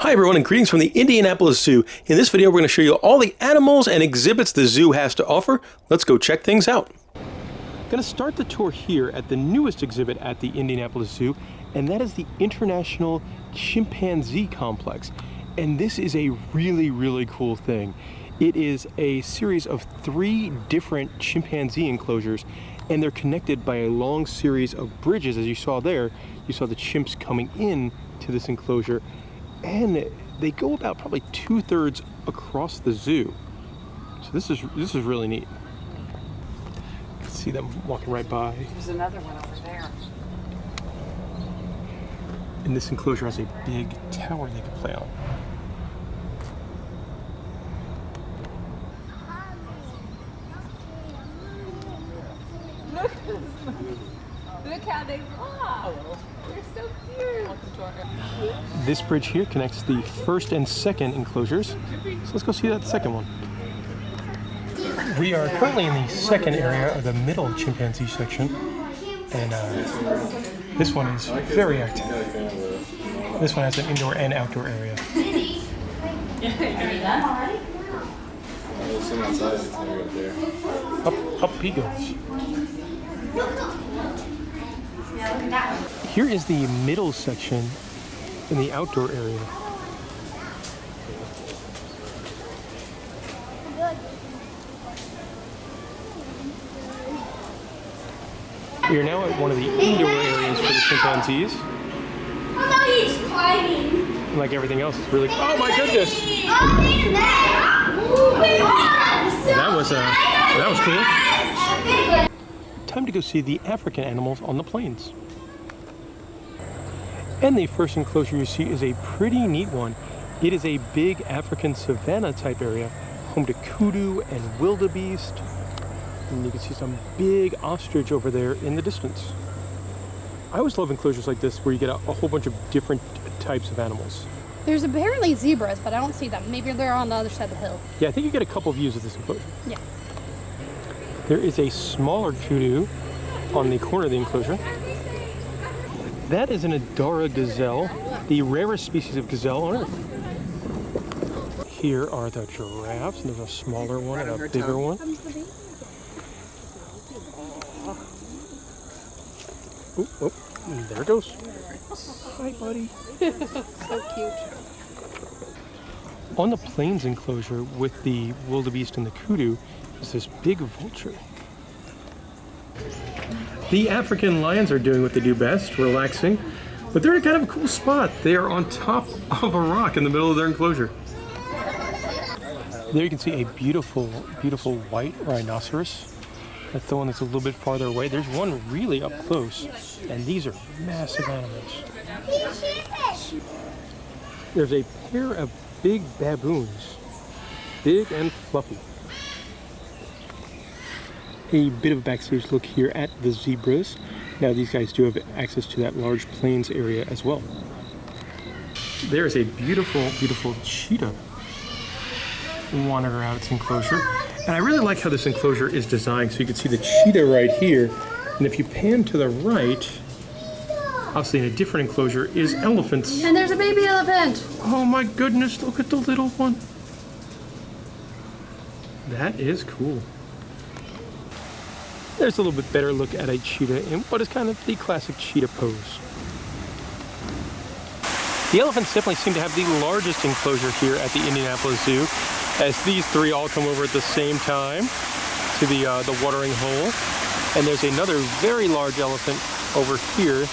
Hi everyone, and greetings from the Indianapolis Zoo. In this video, we're going to show you all the animals and exhibits the zoo has to offer. Let's go check things out. I'm going to start the tour here at the newest exhibit at the Indianapolis Zoo, and that is the International Chimpanzee Complex. And this is a really cool thing. It is a series of 3 different chimpanzee enclosures, and they're connected by a long series of bridges. As you saw there, you saw the chimps coming in to this enclosure, and they go about probably 2/3 across the zoo. So this is really neat. You can see them walking right by. There's another one over there. And this enclosure has a big tower they can play on. Look how they fly. They're so cute. This bridge here connects the first and second enclosures. So let's go see that second one. We are currently in the second area of the middle chimpanzee section. And this one is very active. This one has an indoor and outdoor area. Up he goes. Here is the middle section in the outdoor area. We are now at one of the indoor areas for the chimpanzees. Oh no, he's climbing. And like everything else, it's really... Oh my goodness! That was cool. Time to go see the African animals on the plains. And the first enclosure you see is a pretty neat one. It is a big African savanna type area, home to kudu and wildebeest. And you can see some big ostrich over there in the distance. I always love enclosures like this where you get a whole bunch of different types of animals. There's apparently zebras, but I don't see them. Maybe they're on the other side of the hill. Yeah, I think you get a couple views of this enclosure. Yeah. There is a smaller kudu on the corner of the enclosure. That is an Adara gazelle, the rarest species of gazelle on Earth. Here are the giraffes, and there's a smaller one and a bigger one. Oh, there it goes. Hi, buddy. So cute. On the plains enclosure with the wildebeest and the kudu is this big vulture. The African lions are doing what they do best, relaxing, but they're in kind of a cool spot. They are on top of a rock in the middle of their enclosure. There you can see a beautiful white rhinoceros. That's the one that's a little bit farther away. There's one really up close, and these are massive animals. There's a pair of big baboons, big and fluffy. A bit of a backstage look here at the zebras. Now these guys do have access to that large plains area as well. There is a beautiful cheetah wandering around its enclosure. And I really like how this enclosure is designed. So you can see the cheetah right here. And if you pan to the right, obviously in a different enclosure, is elephants. And there's a baby elephant. Oh my goodness, look at the little one. That is cool. There's a little bit better look at a cheetah in what is kind of the classic cheetah pose. The elephants definitely seem to have the largest enclosure here at the Indianapolis Zoo, as these 3 all come over at the same time to the watering hole. And there's another very large elephant over here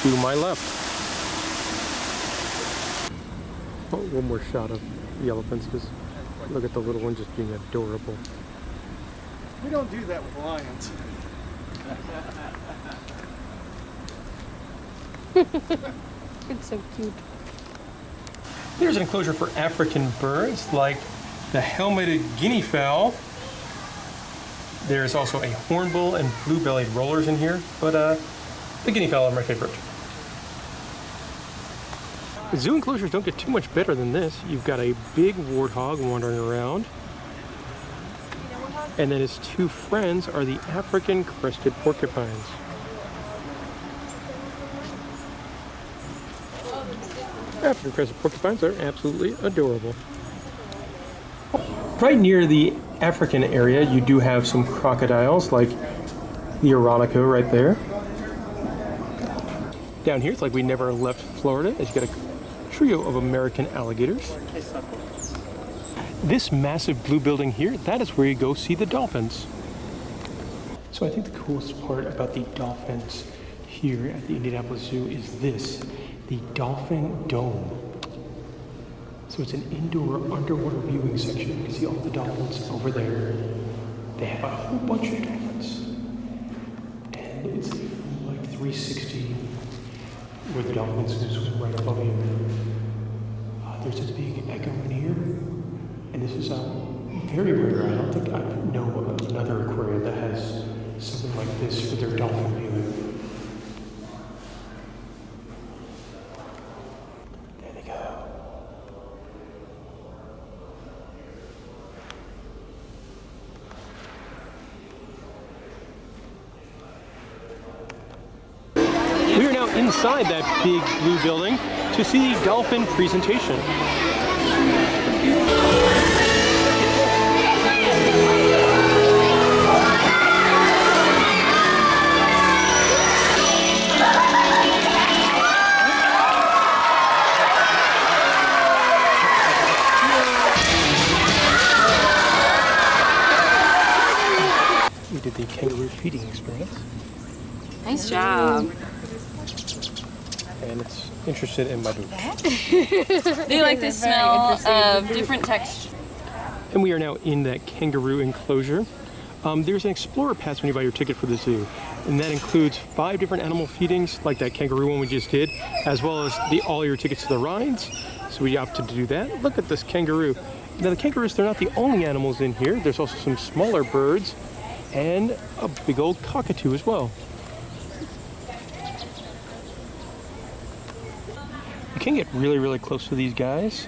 to my left. Oh, one more shot of the elephants, because look at the little one just being adorable. We don't do that with lions. It's so cute. Here's an enclosure for African birds, like the helmeted guinea fowl. There's also a hornbill and blue-bellied rollers in here, but the guinea fowl are my favorite. Zoo enclosures don't get too much better than this. You've got a big warthog wandering around. And then his 2 friends are the African crested porcupines. African crested porcupines are absolutely adorable. Right near the African area, you do have some crocodiles, like the Orinoco right there. Down here, it's like we never left Florida, as you got a trio of American alligators. This massive blue building here, that is where you go see the dolphins. So I think the coolest part about the dolphins here at the Indianapolis Zoo is this, the Dolphin Dome. So it's an indoor underwater viewing section. You can see all the dolphins over there. They have a whole bunch of dolphins. And it's like 360 where the dolphins can swim right above you. There's a big echo in here. And this is very rare. I don't think I know of another aquarium that has something like this for their dolphin viewing. There they go. We are now inside that big blue building to see the dolphin presentation. We did the kangaroo feeding experience. Nice job. And it's interested in my boots. Do you like the smell of different textures? And we are now in that kangaroo enclosure. There's an explorer pass when you buy your ticket for the zoo, and that includes 5 different animal feedings, like that kangaroo one we just did, as well as all your tickets to the rides. So we opted to do that. Look at this kangaroo. Now the kangaroos, they're not the only animals in here. There's also some smaller birds and a big old cockatoo as well. You can get really, really close to these guys.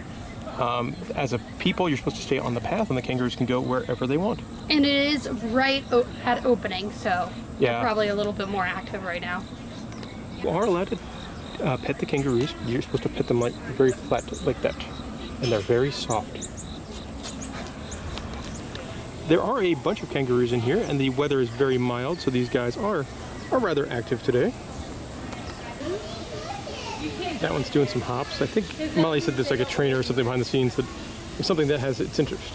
As a people, you're supposed to stay on the path, and the kangaroos can go wherever they want. And it is right at opening, so Yeah. they're probably a little bit more active right now. You are allowed to pet the kangaroos. You're supposed to pet them like very flat, like that, and they're very soft. There are a bunch of kangaroos in here, and the weather is very mild, so these guys are rather active today. That one's doing some hops. I think Molly said there's like a trainer or something behind the scenes that is something that has its interest.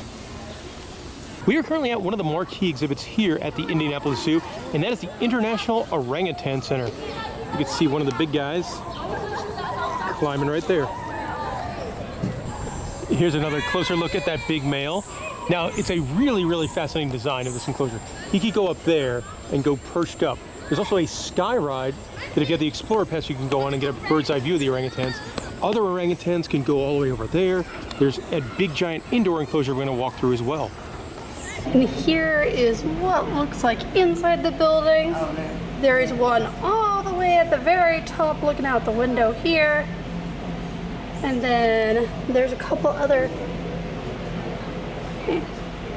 We are currently at one of the marquee exhibits here at the Indianapolis Zoo, and that is the International Orangutan Center. You can see one of the big guys climbing right there. Here's another closer look at that big male. Now, it's a really, really fascinating design of this enclosure. He could go up there and go perched up. There's also a sky ride that if you have the Explorer Pass, you can go on and get a bird's eye view of the orangutans. Other orangutans can go all the way over there. There's a big, giant indoor enclosure we're going to walk through as well. And here is what looks like inside the building. There is one all the way at the very top looking out the window here. And then there's a couple other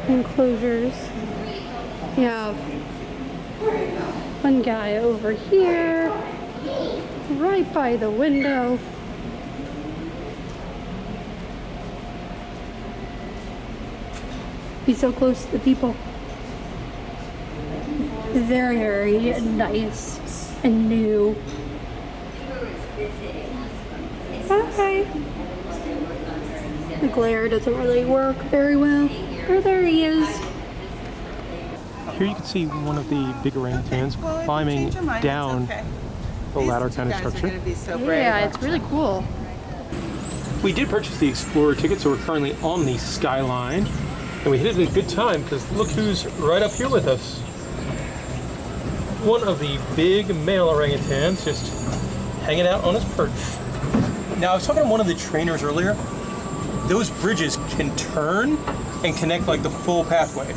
enclosures. You have one guy over here, right by the window. Be so close to the people. Very, very nice and new. Hi. The glare doesn't really work very well. Oh, there he is. Here you can see one of the big orangutans climbing down the ladder kind of structure. Yeah, it's really cool. We did purchase the Explorer ticket, so we're currently on the Skyline. And we hit it at a good time, because look who's right up here with us. One of the big male orangutans just hanging out on his perch. Now, I was talking to one of the trainers earlier. Those bridges can turn and connect like the full pathway.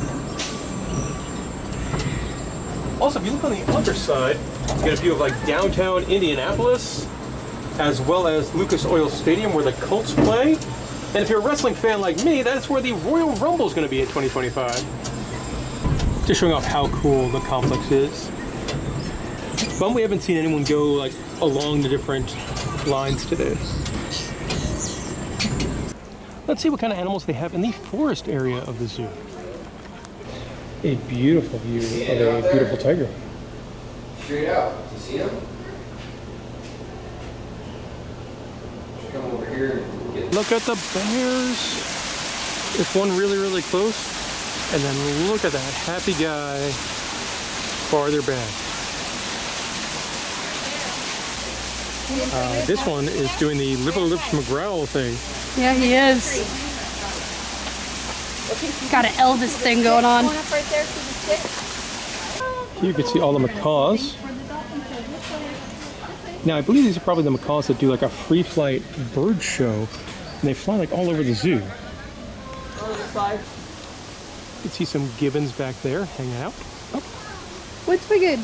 Also, if you look on the other side, you get a view of like downtown Indianapolis, as well as Lucas Oil Stadium where the Colts play. And if you're a wrestling fan like me, that's where the Royal Rumble is going to be in 2025. Just showing off how cool the complex is. But we haven't seen anyone go like along the different lines today. Let's see what kind of animals they have in the forest area of the zoo. A beautiful view of a beautiful tiger. Straight out. You see him? Come over here and get. Look at the bears. There's one really, really close. And then look at that happy guy farther back. This one is doing the liver lips McGrowl thing. Yeah, he is. Got an Elvis thing going on. Here you can see all the macaws. Now I believe these are probably the macaws that do like a free flight bird show, and they fly like all over the zoo. You can see some gibbons back there hanging out. Oh. What's we good?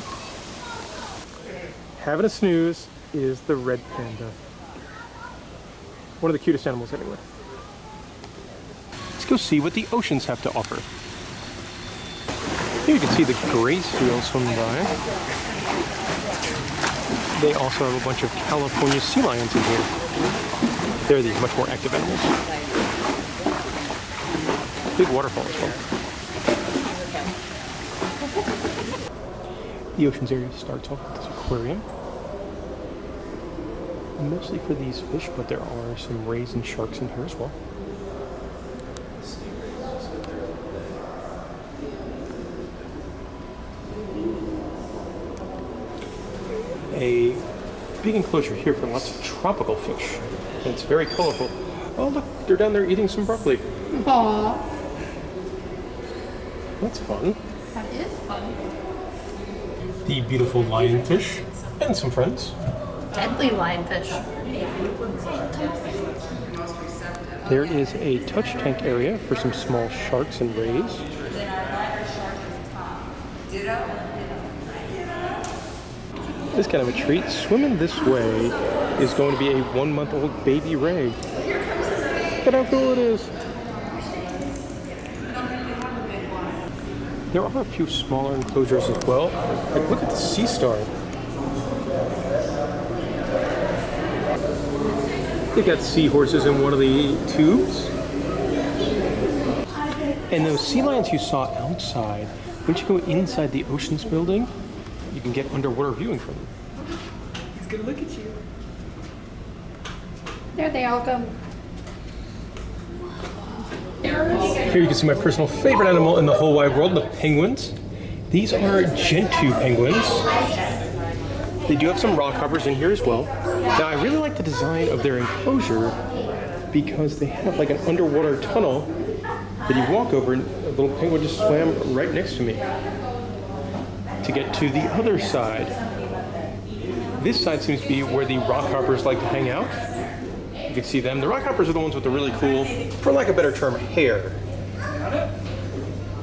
Having a snooze is the red panda. One of the cutest animals anyway. Let's go see what the oceans have to offer. Here you can see the gray seals swimming by. They also have a bunch of California sea lions in here. They're the much more active animals. Big waterfall as well. The oceans area starts off with this aquarium. Mostly for these fish, but there are some rays and sharks in here as well. A big enclosure here for lots of tropical fish, and it's very colorful. Oh look, they're down there eating some broccoli. Aww. That's fun. That is fun. The beautiful lionfish and some friends. Deadly lionfish. There is a touch tank area for some small sharks and rays. This kind of a treat. Swimming this way is going to be a 1-month-old baby ray. Look at how cool it is. There are a few smaller enclosures as well. Like, look at the sea star. They got seahorses in one of the tubes. And those sea lions you saw outside, once you go inside the Oceans building, you can get underwater viewing from them. He's gonna look at you. There they all come. Here you can see my personal favorite animal in the whole wide world, the penguins. These are Gentoo penguins. They do have some rock hoppers in here as well. Now I really like the design of their enclosure because they have like an underwater tunnel that you walk over, and a little penguin just swam right next to me to get to the other side. This side seems to be where the rock hoppers like to hang out. You can see them. The rock hoppers are the ones with the really cool, for lack of a better term, hair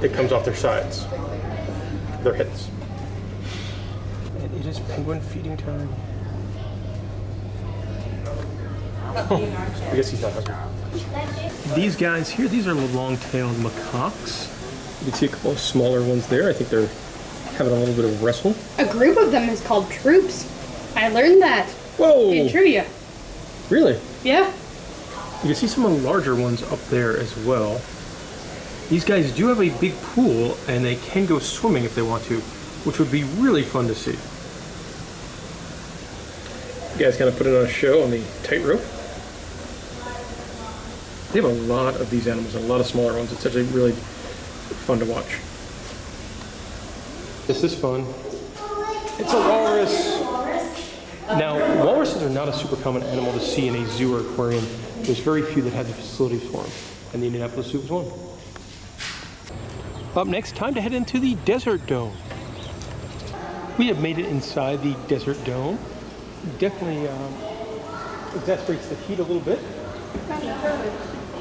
that comes off their sides, their heads. And it is penguin feeding time. I guess he's not hungry. These guys here, these are long-tailed macaques. You can see a couple of smaller ones there. I think they're having a little bit of wrestle. A group of them is called troops. I learned that Whoa! in trivia. Really? Yeah. You can see some of the larger ones up there as well. These guys do have a big pool, and they can go swimming if they want to, which would be really fun to see. You guys kind of put it on a show on the tightrope. They have a lot of these animals, and a lot of smaller ones. It's actually really fun to watch. This is fun. It's a walrus. Now, walruses are not a super common animal to see in a zoo or aquarium. There's very few that have the facilities for them, and the Indianapolis Zoo is one. Up next, time to head into the Desert Dome. We have made it inside the Desert Dome. Definitely exasperates the heat a little bit.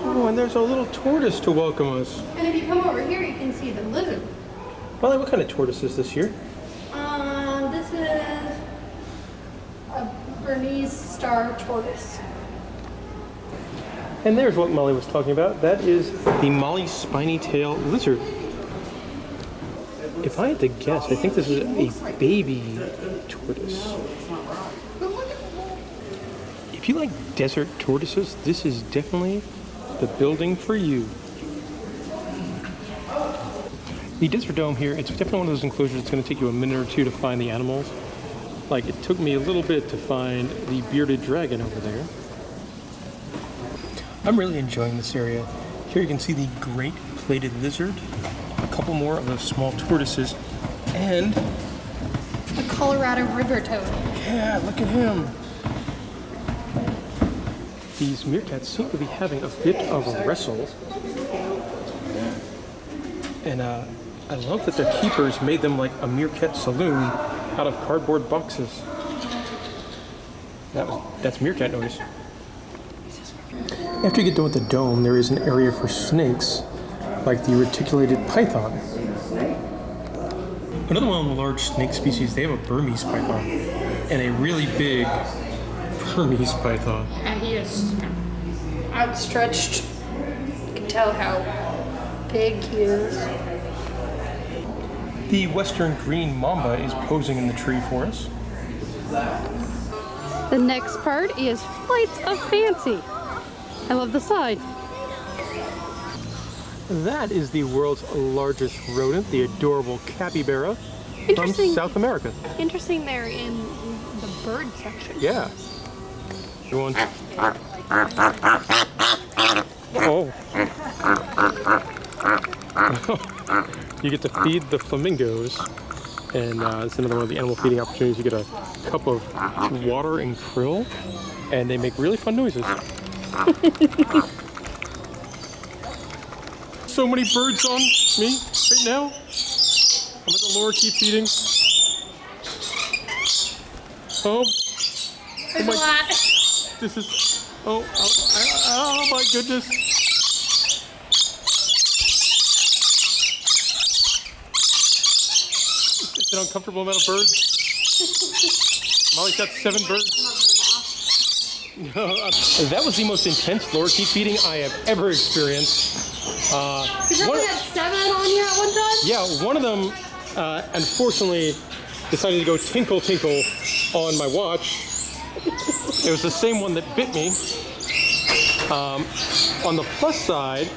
Oh, and there's a little tortoise to welcome us. And if you come over here, you can see the lizard. Molly, what kind of tortoise is this here? This is a Bernese star tortoise. And there's what Molly was talking about. That is the Molly spiny tail lizard. If I had to guess, I think this is a baby tortoise. If you like desert tortoises, this is definitely the building for you. The Desert Dome here, it's definitely one of those enclosures that's going to take you a minute or two to find the animals. Like, it took me a little bit to find the bearded dragon over there. I'm really enjoying this area. Here you can see the great plated lizard, a couple more of those small tortoises, and A Colorado river toad. yeah, look at him. These meerkats seem to be having a bit of a wrestle. And I love that their keepers made them like a meerkat saloon out of cardboard boxes. That's meerkat noise. After you get done with the dome, there is an area for snakes, like the reticulated python. Another one of the large snake species, they have a Burmese python, and a really big Burmese python. And he is outstretched. You can tell how big he is. The western green mamba is posing in the tree for us. The next part is Flights of Fancy. I love the sign. That is the world's largest rodent, the adorable capybara from Interesting. South America. Interesting there in the bird section. Yeah. Everyone. Oh. You get to feed the flamingos, and it's another one of the animal feeding opportunities. You get a cup of water and krill, and they make really fun noises. So many birds on me right now. I'm at the lower keep feeding. Oh. There's a lot. This is, oh my goodness. It's an uncomfortable amount of birds. Molly's got 7 birds. That was the most intense lower keep feeding I have ever experienced. You probably had 7 on here at one time? Yeah, one of them, unfortunately, decided to go tinkle tinkle on my watch. It was the same one that bit me. On the plus side,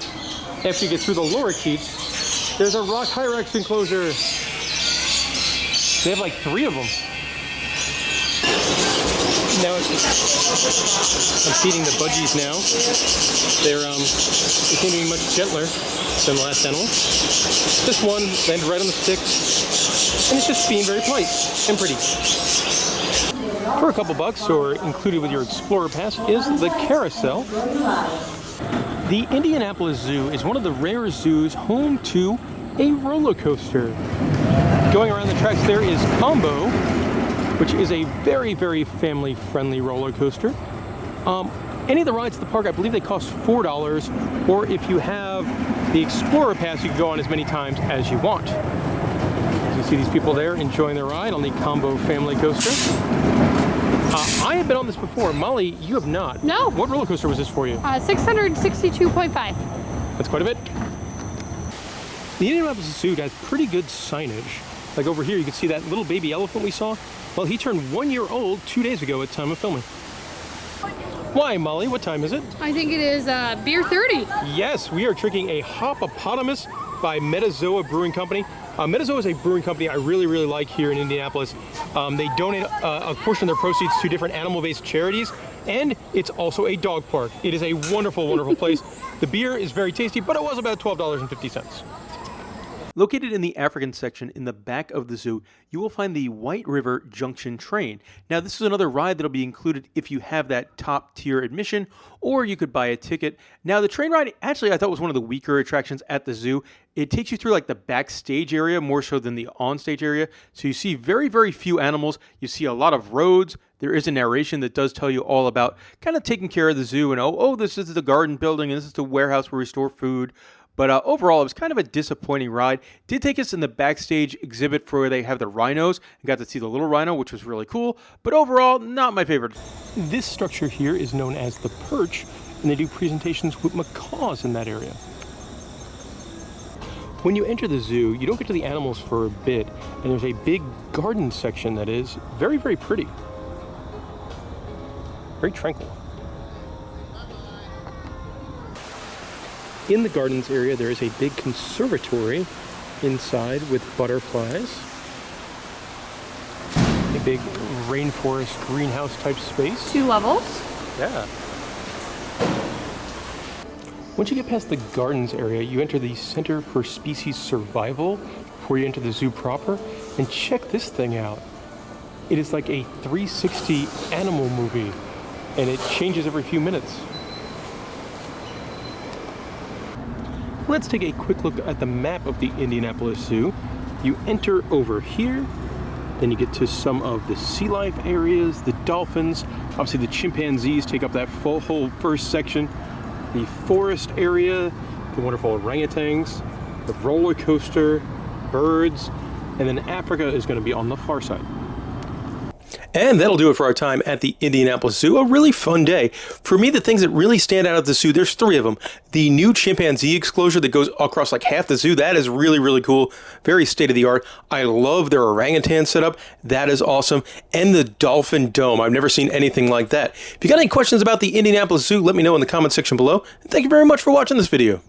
after you get through the lower keeps, there's a rock hyrax enclosure. They have like 3 of them. Now I'm feeding the budgies now. They seem to be much gentler than the last animal. This one landed right on the stick, and it's just being very polite and pretty. For a couple bucks, or included with your Explorer Pass, is the Carousel. The Indianapolis Zoo is one of the rare zoos home to a roller coaster. Going around the tracks there is Kombo, which is a very, very family-friendly roller coaster. Any of the rides at the park, I believe they cost $4, or if you have the Explorer Pass, you can go on as many times as you want. You can see these people there enjoying their ride on the Kombo family coaster. I have been on this before. Molly, you have not. No. What roller coaster was this for you? 662.5. That's quite a bit. The Indianapolis Zoo has pretty good signage. Like over here, you can see that little baby elephant we saw. Well, he turned 1 year old 2 days ago at time of filming. Why, Molly? What time is it? I think it is beer 30. Yes, we are drinking a Hopopotamus by Metazoa Brewing Company. Metazoa is a brewing company I really, really like here in Indianapolis. They donate a portion of their proceeds to different animal-based charities, and it's also a dog park. It is a wonderful, wonderful place. The beer is very tasty, but it was about $12.50. Located in the African section in the back of the zoo, you will find the White River Junction train. Now, this is another ride that'll be included if you have that top tier admission, or you could buy a ticket. Now, the train ride, actually, I thought was one of the weaker attractions at the zoo. It takes you through like the backstage area more so than the onstage area. So you see very, very few animals. You see a lot of roads. There is a narration that does tell you all about kind of taking care of the zoo and, oh, this is the garden building and this is the warehouse where we store food. But overall, it was kind of a disappointing ride. Did take us in the backstage exhibit for where they have the rhinos and got to see the little rhino, which was really cool. But overall, not my favorite. This structure here is known as the Perch, and they do presentations with macaws in that area. When you enter the zoo, you don't get to the animals for a bit, and there's a big garden section that is very, very pretty. Very tranquil. In the gardens area, there is a big conservatory inside with butterflies. A big rainforest greenhouse type space. 2 levels. Yeah. Once you get past the gardens area, you enter the Center for Species Survival before you enter the zoo proper. And check this thing out. It is like a 360 animal movie, and it changes every few minutes. Let's take a quick look at the map of the Indianapolis Zoo. You enter over here, then you get to some of the sea life areas, the dolphins, obviously the chimpanzees take up that whole first section, the forest area, the wonderful orangutans, the roller coaster, birds, and then Africa is going to be on the far side. And that'll do it for our time at the Indianapolis Zoo. A really fun day. For me, the things that really stand out at the zoo, there's 3 of them. The new chimpanzee exclosure that goes across like half the zoo, that is really, really cool. Very state-of-the-art. I love their orangutan setup. That is awesome. And the dolphin dome. I've never seen anything like that. If you got any questions about the Indianapolis Zoo, let me know in the comment section below. And thank you very much for watching this video.